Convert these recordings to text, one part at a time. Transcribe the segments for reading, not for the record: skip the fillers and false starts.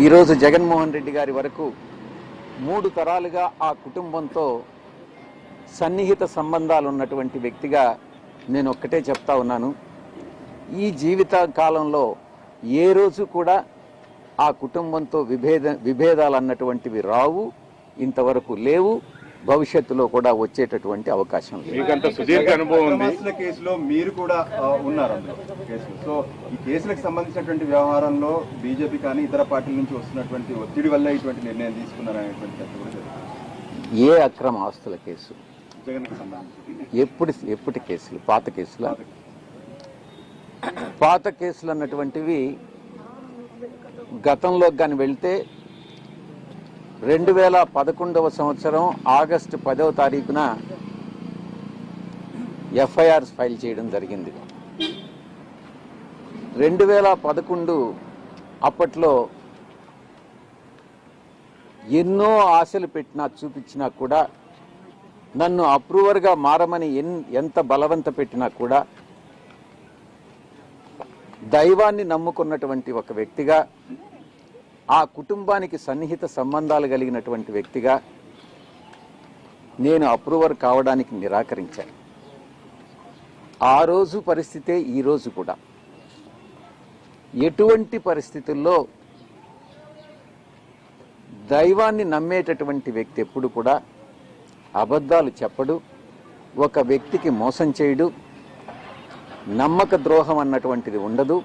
ఈరోజు జగన్మోహన్ రెడ్డి గారి వరకు 3 తరాలుగా ఆ కుటుంబంతో సన్నిహిత సంబంధాలు ఉన్నటువంటి వ్యక్తిగా నేను ఒక్కటే చెప్తా ఉన్నాను. ఈ జీవిత కాలంలో ఏ రోజు కూడా ఆ కుటుంబంతో విభేదాలు అన్నటువంటివి రావు, ఇంతవరకు లేవు, భవిష్యత్తులో కూడా వచ్చేటటువంటి అవకాశం లేదు. మీకంత సుదీర్ఘ అనుభవం ఉంది. కేసులో మీరు కూడా ఉన్నారు కేసులో. సో ఈ కేసులకు సంబంధించినటువంటి వ్యవహారంలో బీజేపీ కానీ ఇతర పార్టీల నుంచి వస్తున్నటువంటి ఒత్తిడి వల్ల ఇటువంటి నిర్ణయం తీసుకున్నారనేటువంటి చర్చ కూడా జరుగుతుంది. ఏ అక్రమ ఆస్తుల కేసు? జగన్కి సంబంధించి ఎప్పటి కేసులు? పాత కేసుల? పాత కేసులు అన్నటువంటివి గతంలోకి కానీ వెళ్తే 2011వ సంవత్సరం ఆగస్టు 10వ తారీఖున ఎఫ్ఐఆర్స్ ఫైల్ చేయడం జరిగింది. 2011 అప్పట్లో ఎన్నో ఆశలు పెట్టినా చూపించినా కూడా, నన్ను అప్రూవర్గా మారమని ఎంత బలవంత పెట్టినా కూడా, దైవాన్ని నమ్ముకున్నటువంటి ఒక వ్యక్తిగా, ఆ కుటుంబానికి సన్నిహిత సంబంధాలు కలిగినటువంటి వ్యక్తిగా నేను అప్రూవర్ కావడానికి నిరాకరించాను. ఆ రోజు పరిస్థితే ఈ రోజు కూడా. ఎటువంటి పరిస్థితుల్లో దైవాన్ని నమ్మేటటువంటి వ్యక్తి ఎప్పుడు కూడా అబద్ధాలు చెప్పడు, ఒక వ్యక్తికి మోసం చేయడు, నమ్మక ద్రోహం అన్నటువంటిది ఉండదు,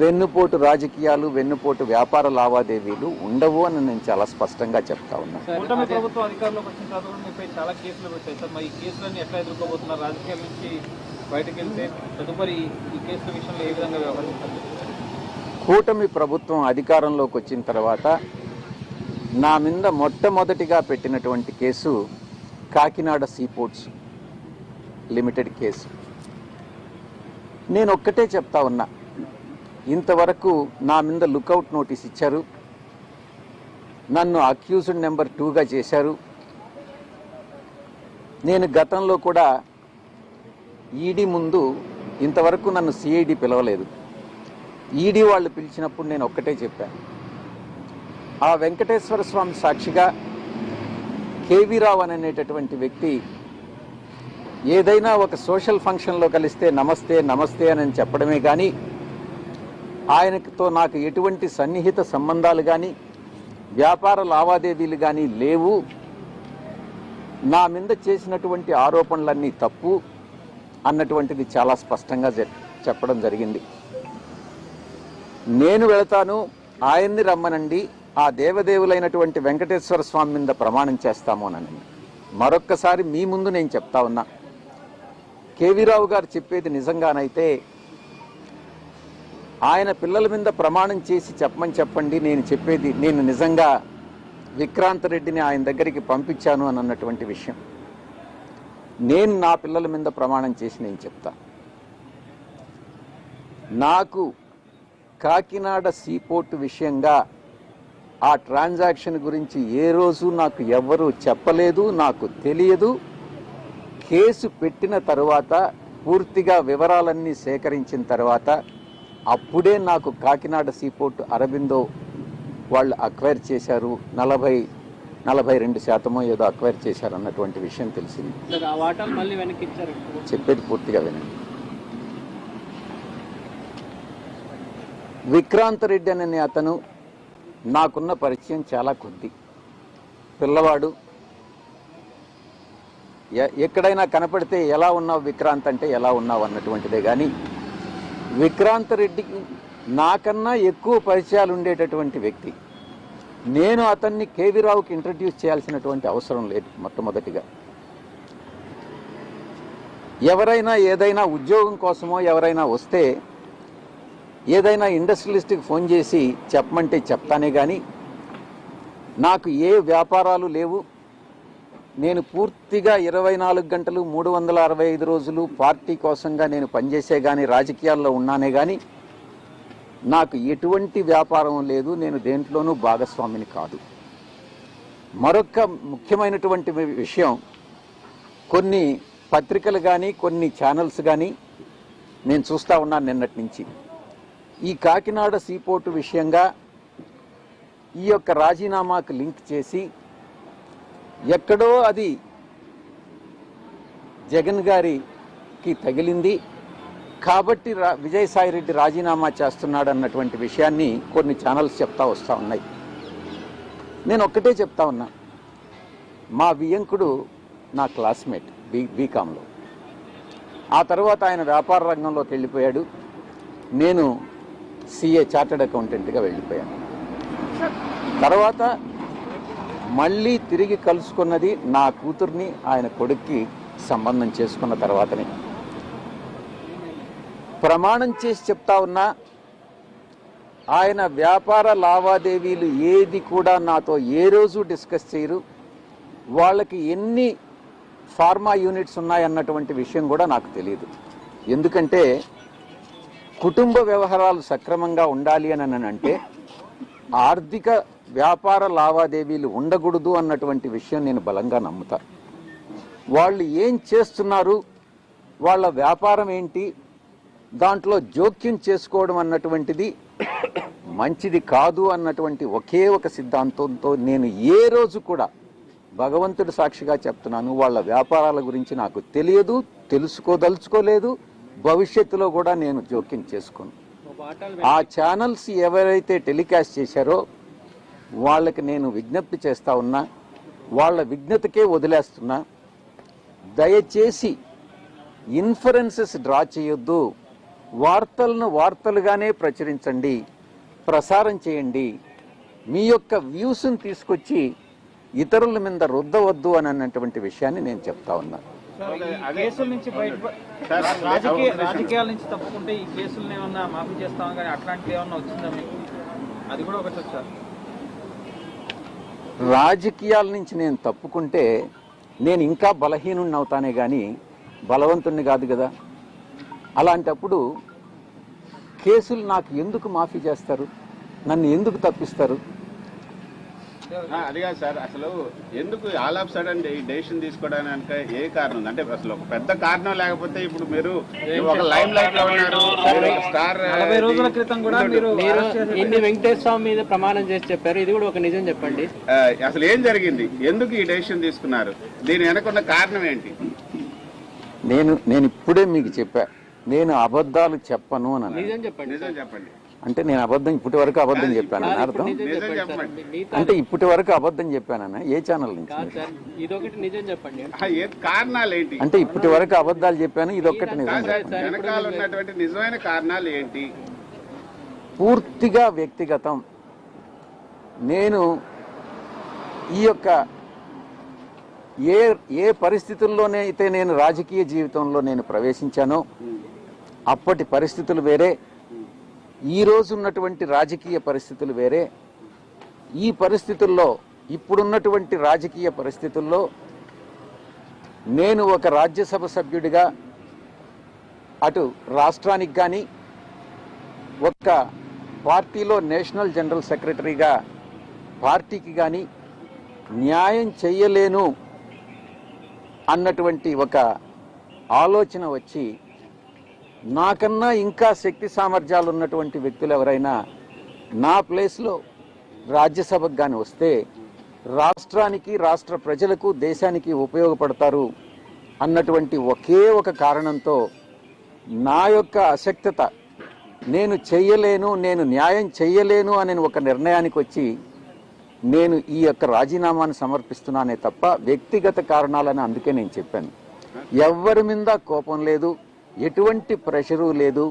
వెన్నుపోటు రాజకీయాలు, వెన్నుపోటు వ్యాపార లావాదేవీలు ఉండవు అని నేను చాలా స్పష్టంగా చెప్తా ఉన్నాను. కూటమి ప్రభుత్వం అధికారంలోకి వచ్చిన తర్వాత మీపై చాలా కేసులు పెట్టాయి సార్. మరి ఈ కేసులన్నీ ఎట్లా ఎదుర్కోబోతున్నారు? రాజకీయాల నుంచి బయటకు వెళ్తే తదుపరి ఈ కేసుల విషయంలో ఏ విధంగా వ్యవహరిస్తారు? కూటమి ప్రభుత్వం అధికారంలోకి వచ్చిన తర్వాత నా మీద మొట్టమొదటిగా పెట్టినటువంటి case Kakinada seaports limited case. నేను ఒక్కటే చెప్తా ఉన్నా, ఇంతవరకు నా మీద లుకౌట్ నోటీస్ ఇచ్చారు, నన్ను అక్యూజ్డ్ నెంబర్ 2గా చేశారు. నేను గతంలో కూడా ఈడీ ముందు ఇంతవరకు నన్ను సిఐడి పిలవలేదు. ఈడీ వాళ్ళు పిలిచినప్పుడు నేను ఒక్కటే చెప్పాను, ఆ వెంకటేశ్వర స్వామి సాక్షిగా కేవీ రావు అనేటటువంటి వ్యక్తి ఏదైనా ఒక సోషల్ ఫంక్షన్లో కలిస్తే నమస్తే నమస్తే అని చెప్పడమే కానీ, ఆయనతో నాకు ఎటువంటి సన్నిహిత సంబంధాలు కానీ వ్యాపార లావాదేవీలు కానీ లేవు, నా మీద చేసినటువంటి ఆరోపణలన్నీ తప్పు అన్నటువంటిది చాలా స్పష్టంగా చెప్పడం జరిగింది. నేను వెళతాను, ఆయన్ని రమ్మనండి, ఆ దేవదేవులైనటువంటి వెంకటేశ్వర స్వామి మీద ప్రమాణం చేస్తాము అని మరొక్కసారి మీ ముందు నేను చెప్తా ఉన్నా. కేవీ రావు గారు చెప్పేది నిజంగానైతే ఆయన పిల్లల మీద ప్రమాణం చేసి చెప్పమని చెప్పండి, నేను చెప్పేది నేను నిజంగా విక్రాంత్ రెడ్డిని ఆయన దగ్గరికి పంపించాను అని అన్నటువంటి విషయం నేను నా పిల్లల మీద ప్రమాణం చేసి నేను చెప్తా. నాకు కాకినాడ సీపోర్ట్ విషయంగా ఆ ట్రాన్సాక్షన్ గురించి ఏ రోజు నాకు ఎవ్వరూ చెప్పలేదు, నాకు తెలియదు. కేసు పెట్టిన తర్వాత పూర్తిగా వివరాలన్నీ సేకరించిన తర్వాత అప్పుడే నాకు కాకినాడ సీపోర్ట్ అరబిందో వాళ్ళు అక్వైర్ చేశారు, 42% ఏదో అక్వైర్ చేశారు అన్నటువంటి విషయం తెలిసింది. చెప్పేది పూర్తిగా వినండి. విక్రాంత్ రెడ్డి అనే అతను నాకున్న పరిచయం చాలా కొద్ది. పిల్లవాడు, ఎక్కడైనా కనపడితే ఎలా ఉన్నావు విక్రాంత్ అంటే ఎలా ఉన్నావు అన్నటువంటిదే కానీ, విక్రాంత్ రెడ్డికి నాకన్నా ఎక్కువ పరిచయాలు ఉండేటటువంటి వ్యక్తి. నేను అతన్ని కేవీ రావుకి ఇంట్రడ్యూస్ చేయాల్సినటువంటి అవసరం లేదు. మొట్టమొదటిగా ఎవరైనా ఏదైనా ఉద్యోగం కోసమో ఎవరైనా వస్తే ఏదైనా ఇండస్ట్రియలిస్ట్కి ఫోన్ చేసి చెప్పమంటే చెప్తానే కానీ, నాకు ఏ వ్యాపారాలు లేవు. నేను పూర్తిగా 24 గంటలు 365 రోజులు పార్టీ కోసంగా నేను పనిచేసే కానీ, రాజకీయాల్లో ఉన్నానే కానీ నాకు ఎటువంటి వ్యాపారం లేదు, నేను దేంట్లోనూ భాగస్వామిని కాదు. మరొక ముఖ్యమైనటువంటి విషయం, కొన్ని పత్రికలు కానీ కొన్ని ఛానల్స్ కానీ నేను చూస్తూ ఉన్నాను నిన్నటి నుంచి, ఈ కాకినాడ సీపోర్టు విషయంగా ఈ యొక్క రాజీనామాకు లింక్ చేసి ఎక్కడో అది జగన్ గారికి తగిలింది కాబట్టి విజయసాయిరెడ్డి రాజీనామా చేస్తున్నాడు అన్నటువంటి విషయాన్ని కొన్ని ఛానల్స్ చెప్తా వస్తూ ఉన్నాయి. నేను ఒక్కటే చెప్తా ఉన్నా, మా వియంకుడు నా క్లాస్మేట్ బీకాంలో. ఆ తర్వాత ఆయన వ్యాపార రంగంలోకి వెళ్ళిపోయాడు, నేను సిఏ చార్టెడ్ అకౌంటెంట్గా వెళ్ళిపోయాను. తర్వాత మళ్ళీ తిరిగి కలుసుకున్నది నా కూతుర్ని ఆయన కొడుక్కి సంబంధం చేసుకున్న తర్వాతనే. ప్రమాణం చేసి చెప్తా ఉన్నా, ఆయన వ్యాపార లావాదేవీలు ఏది కూడా నాతో ఏ రోజు డిస్కస్ చేయరు. వాళ్ళకి ఎన్ని ఫార్మా యూనిట్స్ ఉన్నాయన్నటువంటి విషయం కూడా నాకు తెలియదు. ఎందుకంటే కుటుంబ వ్యవహారాలు సక్రమంగా ఉండాలి అని అంటే ఆర్థిక వ్యాపార లావాదేవీలు ఉండకూడదు అన్నటువంటి విషయం నేను బలంగా నమ్ముతా. వాళ్ళు ఏం చేస్తున్నారు, వాళ్ళ వ్యాపారం ఏంటి, దాంట్లో జోక్యం చేసుకోవడం అన్నటువంటిది మంచిది కాదు అన్నటువంటి ఒకే ఒక సిద్ధాంతంతో నేను ఏ రోజు కూడా భగవంతుడి సాక్షిగా చెప్తున్నాను, వాళ్ళ వ్యాపారాల గురించి నాకు తెలియదు, తెలుసుకోదలుచుకోలేదు, భవిష్యత్తులో కూడా నేను జోక్యం చేసుకోను. ఆ ఛానల్స్ ఎవరైతే టెలికాస్ట్ చేశారో వాళ్ళకి నేను విజ్ఞప్తి చేస్తా ఉన్నా, వాళ్ళ విజ్ఞతకే వదిలేస్తున్నా. దయచేసి ఇన్ఫరెన్సెస్ డ్రా చేయొద్దు, వార్తలను వార్తలుగానే ప్రచురించండి, ప్రసారం చేయండి. మీ యొక్క వ్యూస్ని తీసుకొచ్చి ఇతరుల మీద రుద్దవద్దు అని అన్నటువంటి విషయాన్ని నేను చెప్తా ఉన్నా. కేసుల నుంచి రాజకీయాల నుంచి తప్పుకుంటే ఈ కేసులను ఏమన్నా మాఫీ చేస్తామని, కానీ అట్లాంటివి ఏమన్నా వచ్చిందా మీకు? అది కూడా ఒకటి వచ్చారు. రాజకీయాల నుంచి నేను తప్పుకుంటే నేను ఇంకా బలహీనుణ్ణి అవుతానే కానీ బలవంతుణ్ణి కాదు కదా. అలాంటప్పుడు కేసులు నాకు ఎందుకు మాఫీ చేస్తారు, నన్ను ఎందుకు తప్పిస్తారు? అది కాదు సార్, అసలు ఎందుకు ఆల్ ఆఫ్ సడన్ డెసిషన్ తీసుకోవడానికి ఏ కారణం ఉంది? అంటే అసలు ఒక పెద్ద కారణం లేకపోతే ఇప్పుడు మీరు ఒక లైమ్ లైట్ లో ఉన్నారు, స్టార్. 40 రోజుల క్రితం కూడా మీరు ఇన్ని వెంకటేశ్వర స్వామి మీద ప్రమాణం చేసి చెప్పారు, ఇది కూడా ఒక నిజం చెప్పండి. అసలు ఏం జరిగింది, ఎందుకు ఈ డెసిషన్ తీసుకున్నారు, దీని వెనకున్న కారణం ఏంటి? నేను ఇప్పుడే మీకు చెప్పా, నేను అబద్ధాలు చెప్పను అని. నిజం చెప్పండి. నిజం చెప్పండి. అంటే నేను ఇప్పటి వరకు అబద్ధం చెప్పానని అర్థం? అంటే ఇప్పటి వరకు అబద్ధం చెప్పానన్నా? ఏ ఛానల్ నుంచి? ఇదొకటి నిజం చెప్పండి. కారణాలు ఏంటి? అంటే ఇప్పటి వరకు అబద్ధాలు చెప్పాను, ఇదొక్కటి నిజం. వెనకాల ఉన్నటువంటి నిజమైన కారణాలు ఏంటి? పూర్తిగా వ్యక్తిగతం. నేను ఈ యొక్క ఏ పరిస్థితుల్లోనే అయితే నేను రాజకీయ జీవితంలో నేను ప్రవేశించానో అప్పటి పరిస్థితులు వేరే, ఈ రోజు ఉన్నటువంటి రాజకీయ పరిస్థితులు వేరే. ఈ పరిస్థితుల్లో, ఇప్పుడున్నటువంటి రాజకీయ పరిస్థితుల్లో నేను ఒక రాజ్యసభ సభ్యుడిగా అటు రాష్ట్రానికి కానీ, ఒక పార్టీలో నేషనల్ జనరల్ సెక్రటరీగా పార్టీకి కానీ న్యాయం చెయ్యలేను అన్నటువంటి ఒక ఆలోచన వచ్చి నాకన్నా ఇంకా శక్తి సామర్థ్యాలు ఉన్నటువంటి వ్యక్తులు ఎవరైనా నా ప్లేస్లో రాజ్యసభకు కానీ వస్తే రాష్ట్రానికి, రాష్ట్ర ప్రజలకు, దేశానికి ఉపయోగపడతారు అన్నటువంటి ఒకే ఒక కారణంతో నా యొక్క అశక్తత, నేను చెయ్యలేను, నేను న్యాయం చెయ్యలేను అనే ఒక నిర్ణయానికి వచ్చి నేను ఈ యొక్క రాజీనామాను సమర్పిస్తున్నానే తప్ప వ్యక్తిగత కారణాలని అందుకే నేను చెప్పాను. ఎవరి మీద కోపం లేదు, ఎటువంటి ప్రెషరు లేదు,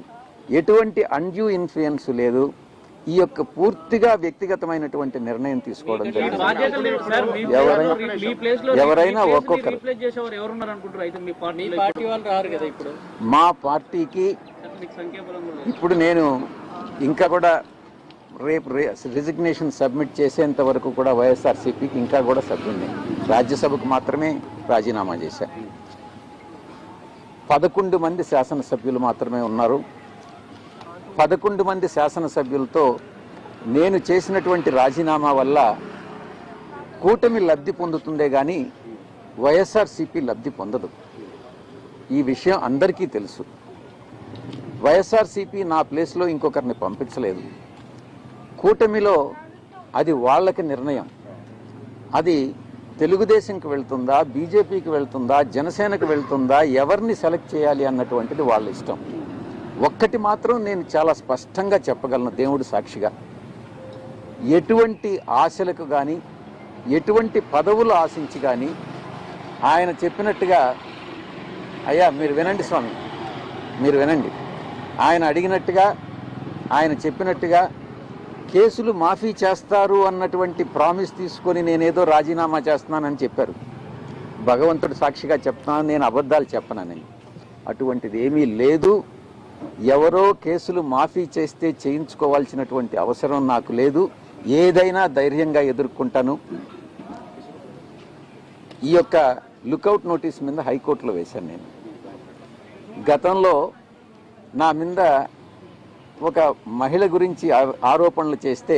ఎటువంటి అన్డ్యూ ఇన్ఫ్లుయెన్స్ లేదు. ఈ యొక్క పూర్తిగా వ్యక్తిగతమైనటువంటి నిర్ణయం తీసుకోవడం జరిగింది. ఎవరైనా ఒక్కొక్కరు మా పార్టీకి ఇప్పుడు నేను ఇంకా కూడా రేపు రిజిగ్నేషన్ సబ్మిట్ చేసేంత వరకు కూడా వైఎస్ఆర్సీపీకి ఇంకా కూడా సభ్యుడిని, రాజ్యసభకు మాత్రమే రాజీనామా చేశాను. 11 మంది శాసనసభ్యులు మాత్రమే ఉన్నారు. 11 మంది శాసనసభ్యులతో నేను చేసినటువంటి రాజీనామా వల్ల కూటమి లబ్ధి పొందుతుందే కానీ వైఎస్ఆర్సీపీ లబ్ధి పొందదు. ఈ విషయం అందరికీ తెలుసు. వైఎస్ఆర్సీపీ నా ప్లేస్లో ఇంకొకరిని పంపించలేదు. కూటమిలో అది వాళ్ళకి నిర్ణయం. అది తెలుగుదేశంకి వెళ్తుందా, బీజేపీకి వెళ్తుందా, జనసేనకు వెళ్తుందా, ఎవరిని సెలెక్ట్ చేయాలి అన్నటువంటిది వాళ్ళ ఇష్టం. ఒక్కటి మాత్రం నేను చాలా స్పష్టంగా చెప్పగలను దేవుడి సాక్షిగా, ఎటువంటి ఆశలకు కానీ ఎటువంటి పదవులు ఆశించి కానీ ఆయన చెప్పినట్టుగా, అయ్యా మీరు వినండి స్వామి, మీరు వినండి, ఆయన అడిగినట్టుగా ఆయన చెప్పినట్టుగా కేసులు మాఫీ చేస్తారు అన్నటువంటి ప్రామిస్ తీసుకొని నేనేదో రాజీనామా చేస్తున్నానని చెప్పారు. భగవంతుడు సాక్షిగా చెప్తున్నాను, నేను అబద్ధాలు చెప్పనని. అటువంటిది ఏమీ లేదు. ఎవరో కేసులు మాఫీ చేస్తే చేయించుకోవాల్సినటువంటి అవసరం నాకు లేదు. ఏదైనా ధైర్యంగా ఎదుర్కొంటాను. ఈ యొక్క లుకౌట్ నోటీస్ మీద హైకోర్టులో వేశాను నేను. గతంలో నా మీద ఒక మహిళ గురించి ఆరోపణలు చేస్తే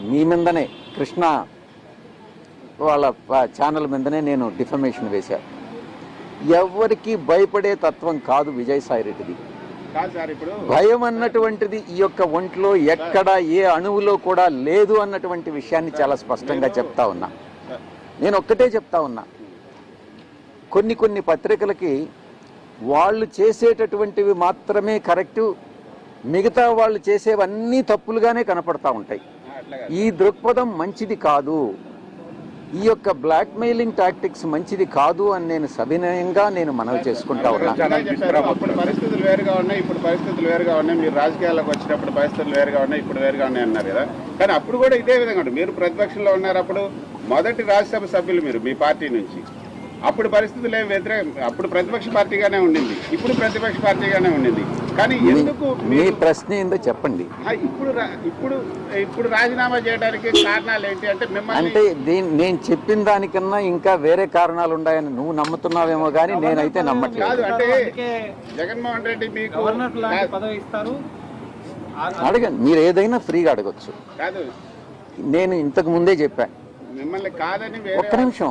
మీ మీదనే, కృష్ణ వాళ్ళ ఛానల్ మీదనే నేను డిఫమేషన్ వేశాను. ఎవరికి భయపడే తత్వం కాదు విజయసాయిరెడ్డిది. కాదు సార్, ఇప్పుడు భయం అన్నటువంటిది ఈ యొక్క ఒంట్లో ఎక్కడ ఏ అణువులో కూడా లేదు అన్నటువంటి విషయాన్ని చాలా స్పష్టంగా చెప్తా ఉన్నా. నేను ఒక్కటే చెప్తా ఉన్నా, కొన్ని పత్రికలకి వాళ్ళు చేసేటటువంటివి మాత్రమే కరెక్టు, మిగతా వాళ్ళు చేసేవన్నీ తప్పులుగానే కనపడతా ఉంటాయి. ఈ దృక్పథం మంచిది కాదు. ఈ యొక్క బ్లాక్ మెయిలింగ్ టాక్టిక్స్ మంచిది కాదు అని నేను సవినయంగా మనవి చేసుకుంటా ఉన్నా. అప్పుడు పరిస్థితులు వేరుగా ఉన్నాయి, ఇప్పుడు పరిస్థితులు వేరుగా ఉన్నాయి. మీరు రాజకీయాల్లోకి వచ్చినప్పుడు పరిస్థితులు వేరుగా ఉన్నాయి, ఇప్పుడు వేరుగా ఉన్నాయి అన్నారు కదా. కానీ అప్పుడు కూడా ఇదే విధంగా ఉంటుంది. మీరు ప్రతిపక్షంలో ఉన్నారు, అప్పుడు మొదటి రాజ్యసభ సభ్యులు మీరు మీ పార్టీ నుంచి. అప్పుడు పరిస్థితులు ఏమి వ్యతిరేకం, అప్పుడు ప్రతిపక్ష పార్టీగానే ఉండింది, ఇప్పుడు ప్రతిపక్ష పార్టీగానే ఉండింది. కానీ ఎందుకు మీ ప్రశ్న ఏందో చెప్పండి. ఇప్పుడు రాజీనామా చేయడానికి కారణాలు ఏంటి అంటే అంటే నేను చెప్పిన దానికన్నా ఇంకా వేరే కారణాలు ఉన్నాయని నువ్వు నమ్ముతున్నావేమో కానీ నేనైతే నమ్మట్లేదు. కాదు, అంటే జగన్మోహన్ రెడ్డి మీకు పదవి ఇస్తారు, అడగండి, మీరు ఏదైనా ఫ్రీగా అడగచ్చు. కాదు, నేను ఇంతకు ముందే చెప్పాను మిమ్మల్ని కాదని. ఒక్క నిమిషం,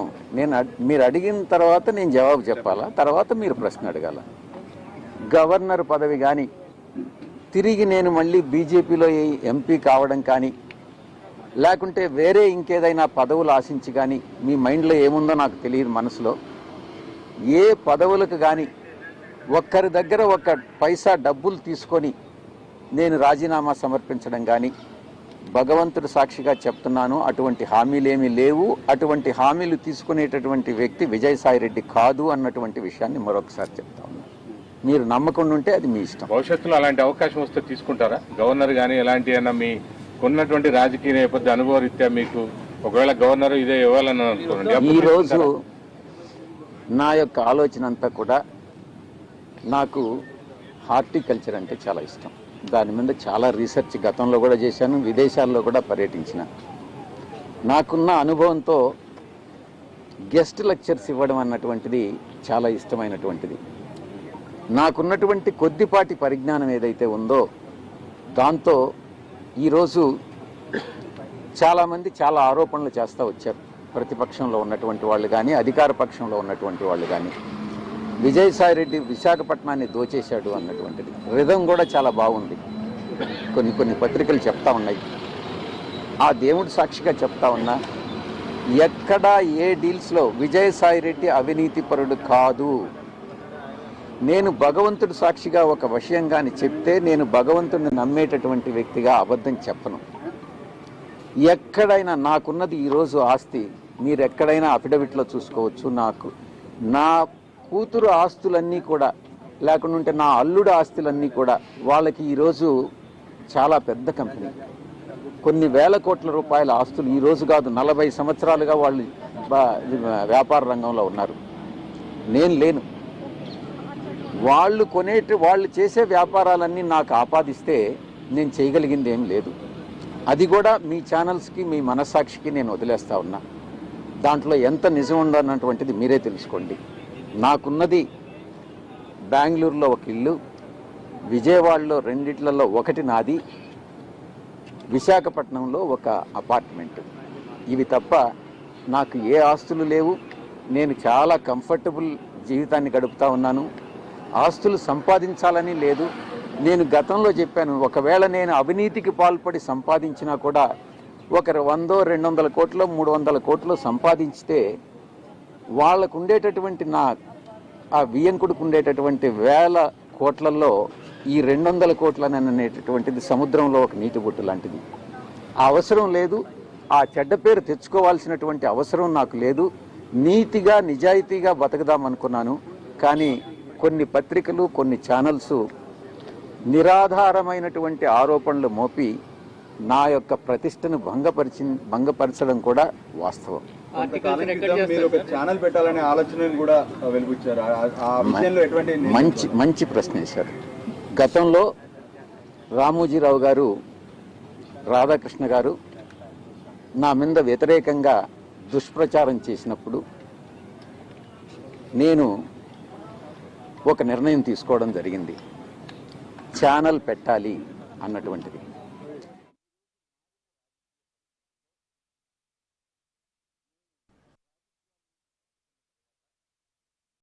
మీరు అడిగిన తర్వాత నేను జవాబు చెప్పాలా, తర్వాత మీరు ప్రశ్న అడగాల. గవర్నర్ పదవి కానీ, తిరిగి నేను మళ్ళీ బీజేపీలో ఎంపీ కావడం కానీ, లేకుంటే వేరే ఇంకేదైనా పదవులు ఆశించి కానీ, మీ మైండ్లో ఏముందో నాకు తెలియదు. మనసులో ఏ పదవులకు కానీ ఒక్కరి దగ్గర ఒక్క పైసా డబ్బులు తీసుకొని నేను రాజీనామా సమర్పించడం కానీ, భగవంతుడు సాక్షిగా చెప్తున్నాను, అటువంటి హామీలేమీ లేవు. అటువంటి హామీలు తీసుకునేటటువంటి వ్యక్తి విజయసాయిరెడ్డి కాదు అన్నటువంటి విషయాన్ని మరొకసారి చెప్తా ఉన్నాను. మీరు నమ్మకుండా ఉంటే అది మీ ఇష్టం. భవిష్యత్తులో అలాంటి అవకాశం వస్తే తీసుకుంటారా? గవర్నర్ కానీ ఎలాంటి అయినా మీ ఉన్నటువంటి రాజకీయ నేపథ్య అనుభవ రీత్యా మీకు ఒకవేళ గవర్నర్ ఇదే ఇవ్వాలని అనుకోండి, ఈరోజు నా యొక్క ఆలోచన అంతా కూడా, నాకు హార్టికల్చర్ అంటే చాలా ఇష్టం. దాని మీద చాలా రీసెర్చ్ గతంలో కూడా చేశాను, విదేశాల్లో కూడా పర్యటించిన. నాకున్న అనుభవంతో గెస్ట్ లెక్చర్స్ ఇవ్వడం అన్నటువంటిది చాలా ఇష్టమైనటువంటిది. నాకున్నటువంటి కొద్దిపాటి పరిజ్ఞానం ఏదైతే ఉందో దాంతో ఈరోజు చాలామంది చాలా ఆరోపణలు చేస్తూ వచ్చారు. ప్రతిపక్షంలో ఉన్నటువంటి వాళ్ళు కానీ, అధికార పక్షంలో ఉన్నటువంటి వాళ్ళు కానీ, విజయసాయిరెడ్డి విశాఖపట్నాన్ని దోచేశాడు అన్నటువంటిది. రిధం కూడా చాలా బాగుంది. కొన్ని పత్రికలు చెప్తా ఉన్నాయి. ఆ దేవుడి సాక్షిగా చెప్తా ఉన్నా, ఎక్కడా ఏ డీల్స్లో విజయసాయిరెడ్డి అవినీతిపరుడు కాదు. నేను భగవంతుడు సాక్షిగా ఒక విషయం కానీ చెప్తే నేను భగవంతుడిని నమ్మేటటువంటి వ్యక్తిగా అబద్ధం చెప్పను. ఎక్కడైనా నాకున్నది ఈరోజు ఆస్తి మీరు ఎక్కడైనా అఫిడవిట్లో చూసుకోవచ్చు. నా కూతురు ఆస్తులన్నీ కూడా, లేకుంటే నా అల్లుడు ఆస్తులన్నీ కూడా వాళ్ళకి ఈరోజు చాలా పెద్ద కంపెనీ, కొన్ని వేల కోట్ల రూపాయల ఆస్తులు ఈరోజు కాదు 40 సంవత్సరాలుగా వాళ్ళు వ్యాపార రంగంలో ఉన్నారు. నేను లేను. వాళ్ళు చేసే వ్యాపారాలన్నీ నాకు ఆపాదిస్తే నేను చేయగలిగింది ఏం లేదు. అది కూడా మీ ఛానల్స్కి, మీ మనస్సాక్షికి నేను వదిలేస్తా ఉన్నా. దాంట్లో ఎంత నిజం ఉందన్నటువంటిది మీరే తెలుసుకోండి. నాకున్నది బెంగళూరులో ఒక ఇల్లు, విజయవాడలో 2 ఒకటి నాది, విశాఖపట్నంలో ఒక అపార్ట్మెంట్. ఇవి తప్ప నాకు ఏ ఆస్తులు లేవు. నేను చాలా కంఫర్టబుల్ జీవితాన్ని గడుపుతా ఉన్నాను. ఆస్తులు సంపాదించాలని లేదు, నేను గతంలో చెప్పాను, ఒకవేళ నేను అవినీతికి పాల్పడి సంపాదించినా కూడా ఒకరు 100, 200 కోట్లు 300 కోట్లు సంపాదించితే వాళ్ళకు ఉండేటటువంటి ఆ వియ్యంకుడికి ఉండేటటువంటి 1000 కోట్లలో ఈ 200 కోట్లనేటటువంటిది సముద్రంలో ఒక నీటి బొట్టు లాంటిది. ఆ అవసరం లేదు, ఆ చెడ్డ పేరు తెచ్చుకోవాల్సినటువంటి అవసరం నాకు లేదు. నీతిగా నిజాయితీగా బతకదామనుకున్నాను. కానీ కొన్ని పత్రికలు, కొన్ని ఛానల్స్ నిరాధారమైనటువంటి ఆరోపణలు మోపి నా యొక్క ప్రతిష్టను భంగపరచడం కూడా వాస్తవం. కొంతకాలం క్రితం మీరు ఒక ఛానల్ పెట్టాలనే ఆలోచనను కూడా వెలిబుచ్చారు. ఆ విషయంలో ఎటువంటి మంచి ప్రశ్న వేశారు. గతంలో రామోజీరావు గారు, రాధాకృష్ణ గారు నా మీద వ్యతిరేకంగా దుష్ప్రచారం చేసినప్పుడు నేను ఒక నిర్ణయం తీసుకోవడం జరిగింది, ఛానల్ పెట్టాలి అన్నటువంటిది.